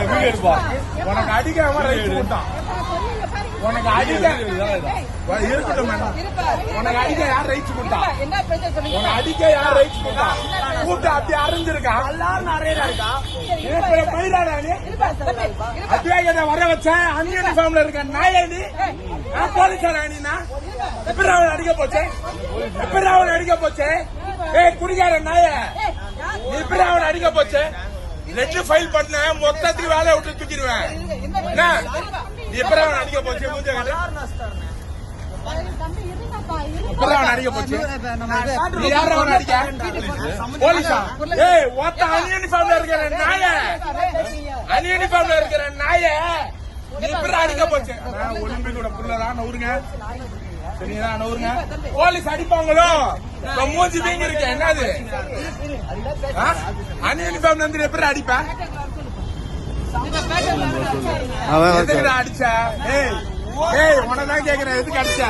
உனக்கு அடிக்காம ரைட் போட்டான். உனக்கு அடிக்க இருக்கட்டும் மேடம். உனக்கு அடிக்க யார் ரைட்ஸ் கொடுத்தா? உனக்கு அடிக்க யார் ரைட்ஸ் கொடுத்தா? கூப்பிட்டு அப்படி அரைஞ்சிருக்கா? எல்லாரும் நிறைய இருக்கா? அத்தியாயத்தை வர வச்ச அன்யூனிஃபார்ம்ல இருக்க நாயடி போலீஸார் அணினா எப்படி அவன் அடிக்க போச்சு? எப்படி அவன் அடிக்க போச்சு? குடிக்கார நாய எப்படி அவன் அடிக்க போச்சு? ரெண்டு ஃபைல் பண்ண மொத்தத்துக்கு வேலையை விட்டு தூக்கிடுவேன். எப்படி அவன் அடிக்க போச்சு? அவன் அடிக்க போச்சு. நீ யார அவன் அடிக்க? போலீஸா? ஒருத்த அன்யூனிஃபார்ம்ல இருக்கிற நாய, அன்யூனிஃபார்ம்ல இருக்கிற நாய நீ எப்படி அடிக்க போச்சு? ஒலிம்பிக்கோட புள்ளதான் நவுருங்க. சரிங்களா? நவுருங்க. போலீஸ் அடிப்பாங்களோ? மூஞ்சி வீங்க இருக்க என்னது? அன்யூனிஃபார்ம்ல இருந்து எப்படி அடிப்ப? அடிச்ச உனதான் கேக்குறேன், எதுக்கு அடிச்ச?